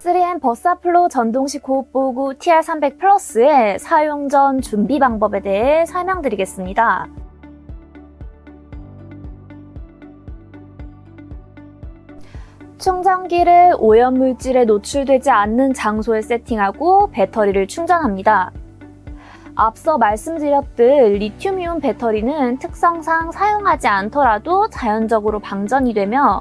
3M 버사플로 전동식 호흡보호구 TR300 플러스의 사용 전 준비 방법에 대해 설명드리겠습니다. 충전기를 오염물질에 노출되지 않는 장소에 세팅하고 배터리를 충전합니다. 앞서 말씀드렸듯 리튬이온 배터리는 특성상 사용하지 않더라도 자연적으로 방전이 되며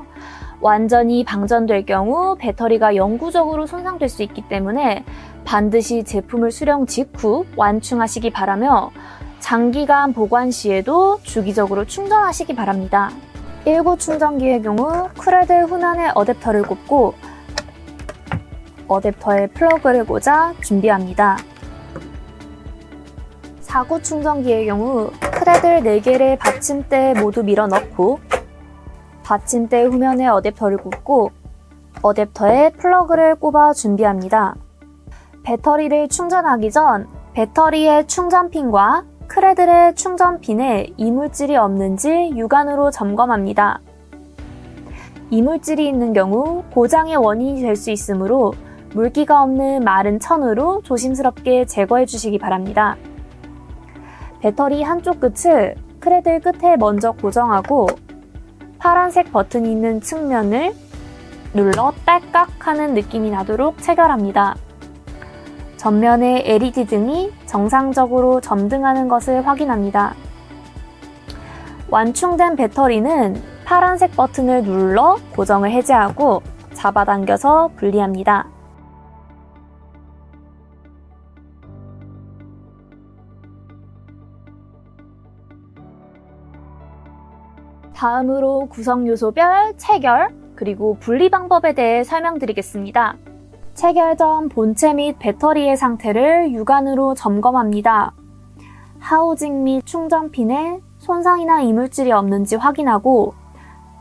완전히 방전될 경우 배터리가 영구적으로 손상될 수 있기 때문에 반드시 제품을 수령 직후 완충하시기 바라며 장기간 보관 시에도 주기적으로 충전하시기 바랍니다. 1구 충전기의 경우 크레들 후면에 어댑터를 꼽고 어댑터에 플러그를 꽂아 준비합니다. 4구 충전기의 경우 크레들 4개를 받침대에 모두 밀어넣고 받침대 후면에 어댑터를 꽂고 어댑터에 플러그를 꼽아 준비합니다. 배터리를 충전하기 전 배터리의 충전핀과 크레들의 충전핀에 이물질이 없는지 육안으로 점검합니다. 이물질이 있는 경우 고장의 원인이 될 수 있으므로 물기가 없는 마른 천으로 조심스럽게 제거해 주시기 바랍니다. 배터리 한쪽 끝을 크레들 끝에 먼저 고정하고 파란색 버튼이 있는 측면을 눌러 딸깍 하는 느낌이 나도록 체결합니다. 전면의 LED 등이 정상적으로 점등하는 것을 확인합니다. 완충된 배터리는 파란색 버튼을 눌러 고정을 해제하고 잡아당겨서 분리합니다. 다음으로 구성요소별 체결 그리고 분리 방법에 대해 설명드리겠습니다. 체결 전 본체 및 배터리의 상태를 육안으로 점검합니다. 하우징 및 충전핀에 손상이나 이물질이 없는지 확인하고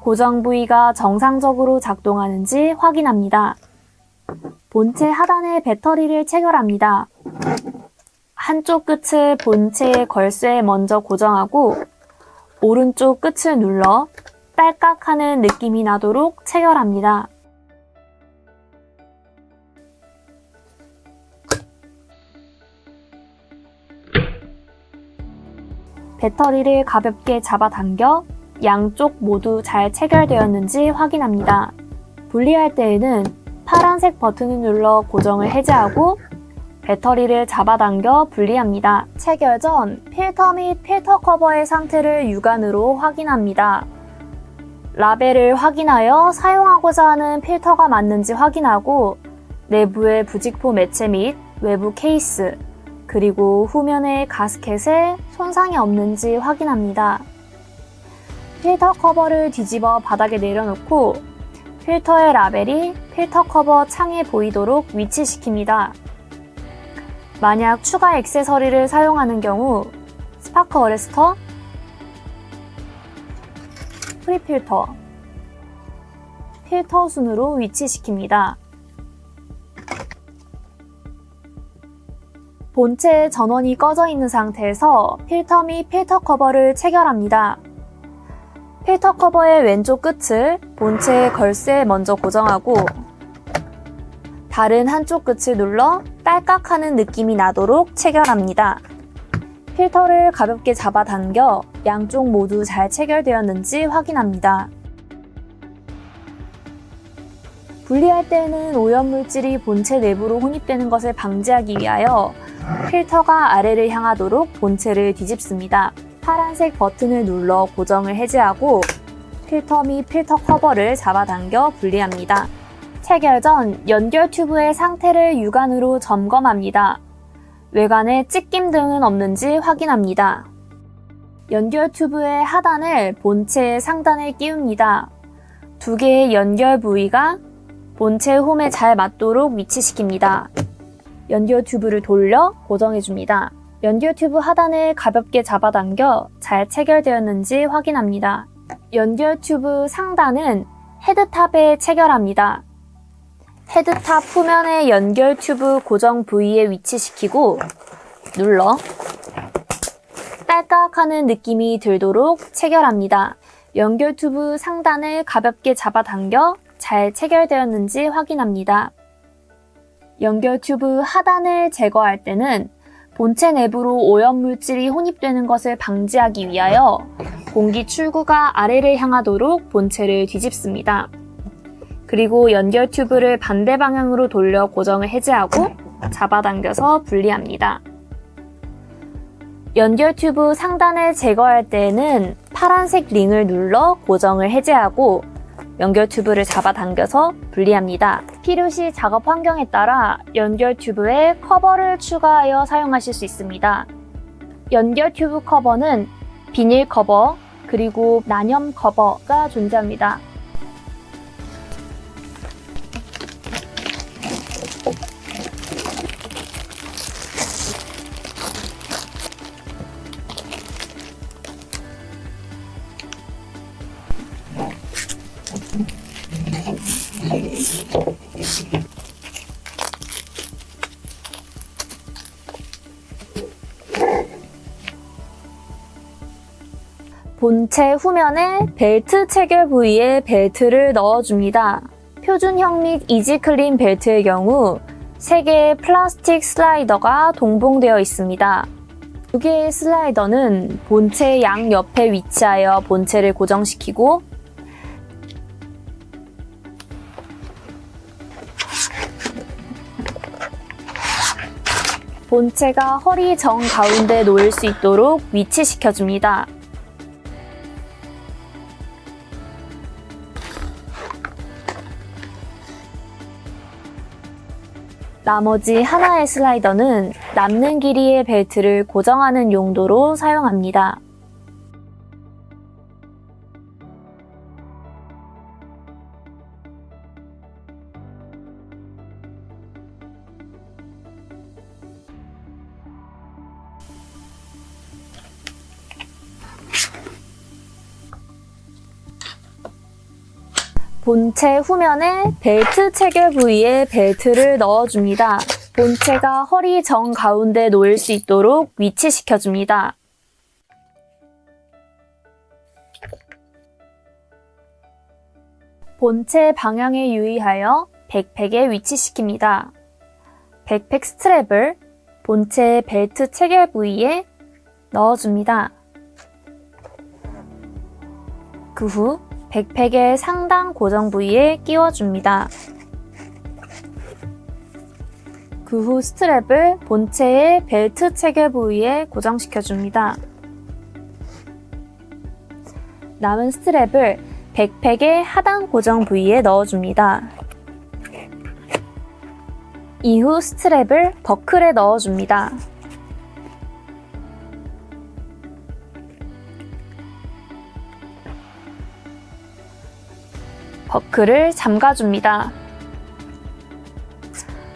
고정 부위가 정상적으로 작동하는지 확인합니다. 본체 하단에 배터리를 체결합니다. 한쪽 끝을 본체의 걸쇠에 먼저 고정하고 오른쪽 끝을 눌러 딸깍하는 느낌이 나도록 체결합니다. 배터리를 가볍게 잡아당겨 양쪽 모두 잘 체결되었는지 확인합니다. 분리할 때에는 파란색 버튼을 눌러 고정을 해제하고 배터리를 잡아당겨 분리합니다. 체결 전 필터 및 필터 커버의 상태를 육안으로 확인합니다. 라벨을 확인하여 사용하고자 하는 필터가 맞는지 확인하고 내부의 부직포 매체 및 외부 케이스 그리고 후면의 가스켓에 손상이 없는지 확인합니다. 필터 커버를 뒤집어 바닥에 내려놓고 필터의 라벨이 필터 커버 창에 보이도록 위치시킵니다. 만약 추가 액세서리를 사용하는 경우 스파크 어레스터, 프리필터, 필터 순으로 위치시킵니다. 본체의 전원이 꺼져 있는 상태에서 필터 및 필터 커버를 체결합니다. 필터 커버의 왼쪽 끝을 본체의 걸쇠에 먼저 고정하고 다른 한쪽 끝을 눌러 딸깍하는 느낌이 나도록 체결합니다. 필터를 가볍게 잡아당겨 양쪽 모두 잘 체결되었는지 확인합니다. 분리할 때는 오염물질이 본체 내부로 혼입되는 것을 방지하기 위하여 필터가 아래를 향하도록 본체를 뒤집습니다. 파란색 버튼을 눌러 고정을 해제하고 필터 및 필터 커버를 잡아당겨 분리합니다. 체결 전 연결 튜브의 상태를 육안으로 점검합니다. 외관에 찢김 등은 없는지 확인합니다. 연결 튜브의 하단을 본체의 상단에 끼웁니다. 두 개의 연결 부위가 본체 홈에 잘 맞도록 위치시킵니다. 연결 튜브를 돌려 고정해줍니다. 연결 튜브 하단을 가볍게 잡아당겨 잘 체결되었는지 확인합니다. 연결 튜브 상단은 헤드탑에 체결합니다. 헤드탑 후면의 연결 튜브 고정 부위에 위치시키고 눌러 딸깍하는 느낌이 들도록 체결합니다. 연결 튜브 상단을 가볍게 잡아당겨 잘 체결되었는지 확인합니다. 연결 튜브 하단을 제거할 때는 본체 내부로 오염물질이 혼입되는 것을 방지하기 위하여 공기 출구가 아래를 향하도록 본체를 뒤집습니다. 그리고 연결 튜브를 반대 방향으로 돌려 고정을 해제하고 잡아당겨서 분리합니다. 연결 튜브 상단을 제거할 때에는 파란색 링을 눌러 고정을 해제하고 연결 튜브를 잡아당겨서 분리합니다. 필요시 작업 환경에 따라 연결 튜브에 커버를 추가하여 사용하실 수 있습니다. 연결 튜브 커버는 비닐 커버 그리고 난염 커버가 존재합니다. 본체 후면에 벨트 체결 부위에 벨트를 넣어줍니다. 표준형 및 이지클린 벨트의 경우 3개의 플라스틱 슬라이더가 동봉되어 있습니다. 2개의 슬라이더는 본체 양옆에 위치하여 본체를 고정시키고 본체가 허리 정 가운데 놓일 수 있도록 위치시켜줍니다. 나머지 하나의 슬라이더는 남는 길이의 벨트를 고정하는 용도로 사용합니다. 본체 후면에 벨트 체결 부위에 벨트를 넣어줍니다. 본체가 허리 정 가운데 놓일 수 있도록 위치시켜줍니다. 본체 방향에 유의하여 백팩에 위치시킵니다. 백팩 스트랩을 본체 벨트 체결 부위에 넣어줍니다. 그 후 백팩의 상단 고정 부위에 끼워줍니다. 그 후 스트랩을 본체의 벨트 체결 부위에 고정시켜줍니다. 남은 스트랩을 백팩의 하단 고정 부위에 넣어줍니다. 이후 스트랩을 버클에 넣어줍니다. 버클을 잠가줍니다.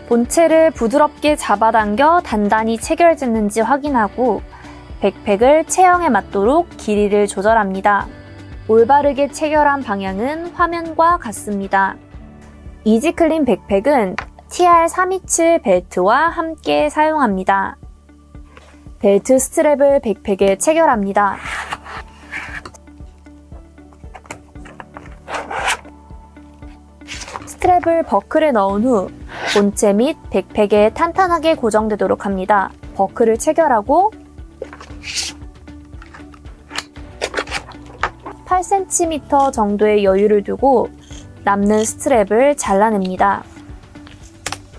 본체를 부드럽게 잡아당겨 단단히 체결됐는지 확인하고 백팩을 체형에 맞도록 길이를 조절합니다. 올바르게 체결한 방향은 화면과 같습니다. 이지클린 백팩은 TR327 벨트와 함께 사용합니다. 벨트 스트랩을 백팩에 체결합니다. 스트랩을 버클에 넣은 후 본체 및 백팩에 탄탄하게 고정되도록 합니다. 버클을 체결하고 8cm 정도의 여유를 두고 남는 스트랩을 잘라냅니다.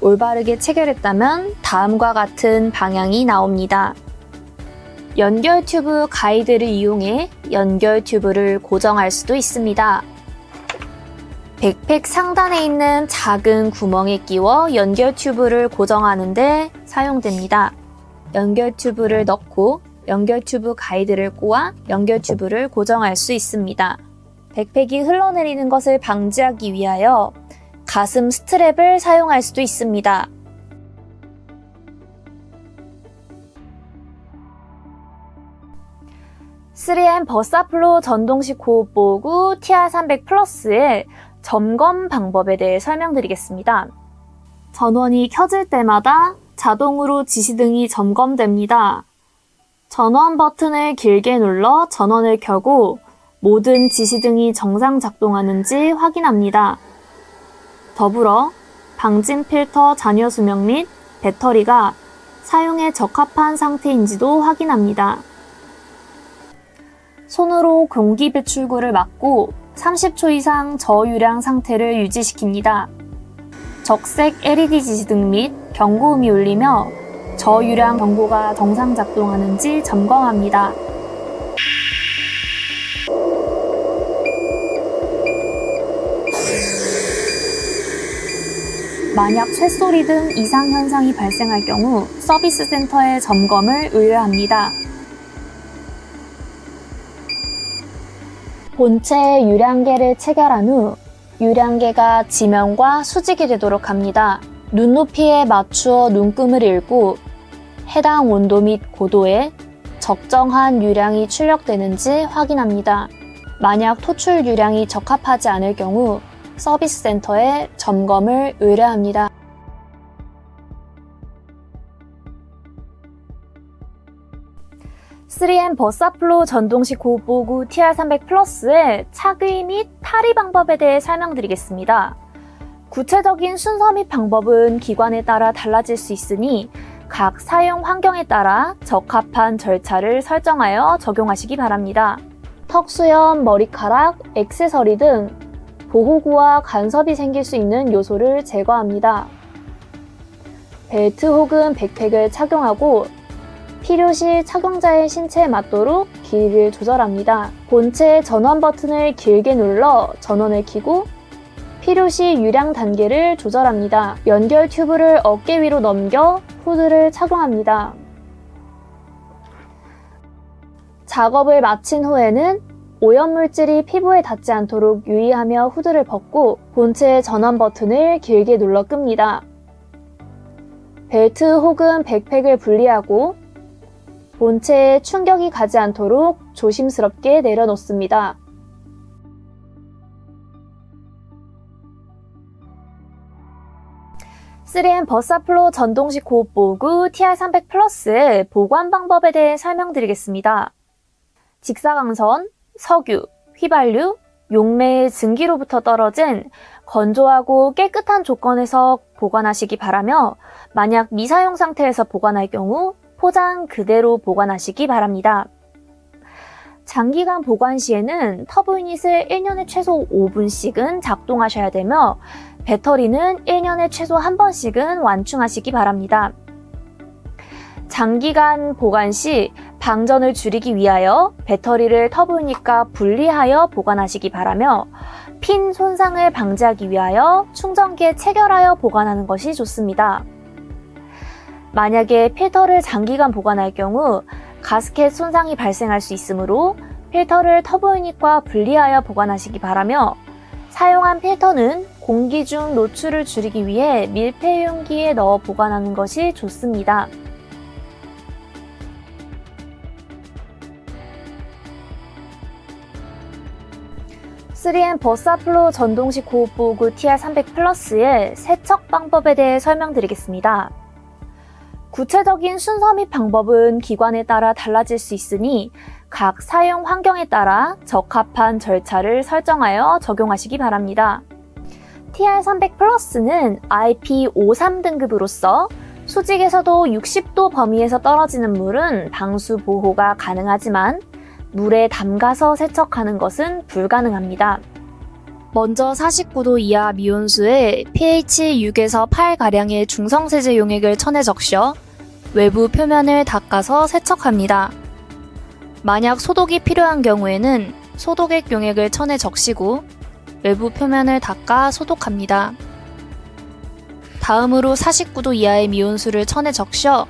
올바르게 체결했다면 다음과 같은 방향이 나옵니다. 연결 튜브 가이드를 이용해 연결 튜브를 고정할 수도 있습니다. 백팩 상단에 있는 작은 구멍에 끼워 연결 튜브를 고정하는 데 사용됩니다. 연결 튜브를 넣고 연결 튜브 가이드를 꼬아 연결 튜브를 고정할 수 있습니다. 백팩이 흘러내리는 것을 방지하기 위하여 가슴 스트랩을 사용할 수도 있습니다. (3M) 버사플로 전동식 호흡 보호구 TR300 플러스의 점검 방법에 대해 설명드리겠습니다. 전원이 켜질 때마다 자동으로 지시등이 점검됩니다. 전원 버튼을 길게 눌러 전원을 켜고 모든 지시등이 정상 작동하는지 확인합니다. 더불어 방진 필터 잔여 수명 및 배터리가 사용에 적합한 상태인지도 확인합니다. 손으로 공기 배출구를 막고 30초 이상 저유량 상태를 유지시킵니다. 적색 LED 지등 및 경고음이 울리며 저유량 경보가 정상 작동하는지 점검합니다. 만약 쇳소리 등 이상 현상이 발생할 경우 서비스 센터에 점검을 의뢰합니다. 본체에 유량계를 체결한 후 유량계가 지면과 수직이 되도록 합니다. 눈높이에 맞추어 눈금을 읽고 해당 온도 및 고도에 적정한 유량이 출력되는지 확인합니다. 만약 토출 유량이 적합하지 않을 경우 서비스 센터에 점검을 의뢰합니다. (3M) 버사플로 전동식 호흡보호구 TR300 플러스의 착의 및 탈의 방법에 대해 설명드리겠습니다. 구체적인 순서 및 방법은 기관에 따라 달라질 수 있으니 각 사용 환경에 따라 적합한 절차를 설정하여 적용하시기 바랍니다. 턱수염, 머리카락, 액세서리 등 보호구와 간섭이 생길 수 있는 요소를 제거합니다. 벨트 혹은 백팩을 착용하고 필요시 착용자의 신체에 맞도록 길이를 조절합니다. 본체 전원 버튼을 길게 눌러 전원을 켜고 필요시 유량 단계를 조절합니다. 연결 튜브를 어깨 위로 넘겨 후드를 착용합니다. 작업을 마친 후에는 오염물질이 피부에 닿지 않도록 유의하며 후드를 벗고 본체의 전원 버튼을 길게 눌러 끕니다. 벨트 혹은 백팩을 분리하고 본체에 충격이 가지 않도록 조심스럽게 내려놓습니다. (3M) 버사플로 전동식 호흡보호구 TR300 플러스의 보관 방법에 대해 설명드리겠습니다. 직사광선, 석유, 휘발유, 용매의 증기로부터 떨어진 건조하고 깨끗한 조건에서 보관하시기 바라며 만약 미사용 상태에서 보관할 경우 포장 그대로 보관하시기 바랍니다. 장기간 보관 시에는 터보 유닛을 1년에 최소 5분씩은 작동하셔야 되며 배터리는 1년에 최소 1번씩은 완충하시기 바랍니다. 장기간 보관 시 방전을 줄이기 위하여 배터리를 터보 유닛과 분리하여 보관하시기 바라며 핀 손상을 방지하기 위하여 충전기에 체결하여 보관하는 것이 좋습니다. 만약에 필터를 장기간 보관할 경우 가스켓 손상이 발생할 수 있으므로 필터를 터보 유닛과 분리하여 보관하시기 바라며 사용한 필터는 공기 중 노출을 줄이기 위해 밀폐 용기에 넣어 보관하는 것이 좋습니다. (3M) 버사플로 전동식 호흡보호구 TR300 플러스의 세척 방법에 대해 설명드리겠습니다. 구체적인 순서 및 방법은 기관에 따라 달라질 수 있으니 각 사용 환경에 따라 적합한 절차를 설정하여 적용하시기 바랍니다. TR300 플러스는 IP53 등급으로서 수직에서도 60도 범위에서 떨어지는 물은 방수 보호가 가능하지만 물에 담가서 세척하는 것은 불가능합니다. 먼저 49도 이하 미온수에 pH 6에서 8가량의 중성세제 용액을 천에 적셔 외부 표면을 닦아서 세척합니다. 만약 소독이 필요한 경우에는 소독액 용액을 천에 적시고 외부 표면을 닦아 소독합니다. 다음으로 49도 이하의 미온수를 천에 적셔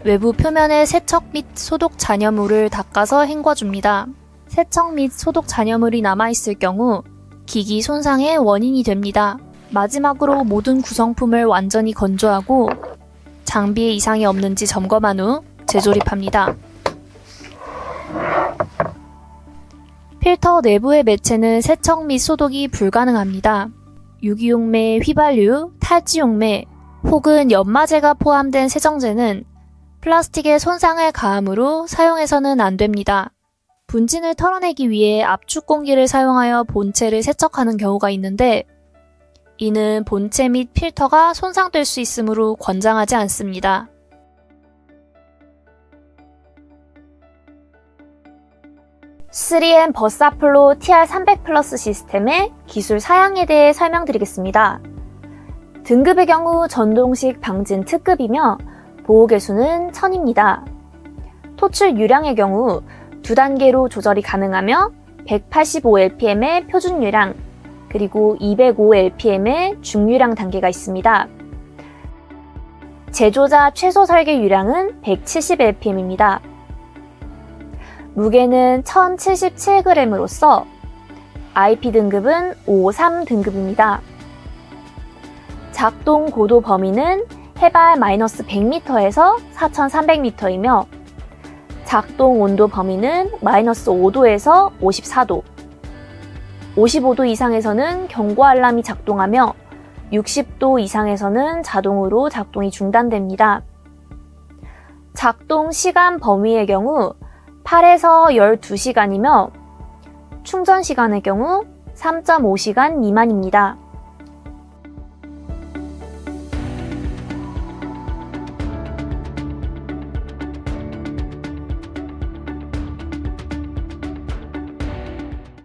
외부 표면에 세척 및 소독 잔여물을 닦아서 헹궈줍니다. 세척 및 소독 잔여물이 남아있을 경우 기기 손상의 원인이 됩니다. 마지막으로 모든 구성품을 완전히 건조하고 장비에 이상이 없는지 점검한 후 재조립합니다. 필터 내부의 매체는 세척 및 소독이 불가능합니다. 유기용매, 휘발유, 탈지용매 혹은 연마제가 포함된 세정제는 플라스틱에 손상을 가함으로 사용해서는 안 됩니다. 분진을 털어내기 위해 압축 공기를 사용하여 본체를 세척하는 경우가 있는데 이는 본체 및 필터가 손상될 수 있으므로 권장하지 않습니다. (3M) 버사플로 TR300 플러스 시스템의 기술 사양에 대해 설명드리겠습니다. 등급의 경우 전동식 방진 특급이며 보호 개수는 1000입니다. 토출 유량의 경우 2단계로 조절이 가능하며 185lpm의 표준 유량, 그리고 205lpm의 중유량 단계가 있습니다. 제조자 최소 설계 유량은 170lpm입니다. 무게는 1077g으로서 IP 등급은 53 등급입니다. 작동 고도 범위는 해발 마이너스 100m에서 4300m이며 작동 온도 범위는 마이너스 5도에서 54도, 55도 이상에서는 경고 알람이 작동하며 60도 이상에서는 자동으로 작동이 중단됩니다. 작동 시간 범위의 경우 8에서 12시간이며 충전 시간의 경우 3.5시간 미만입니다.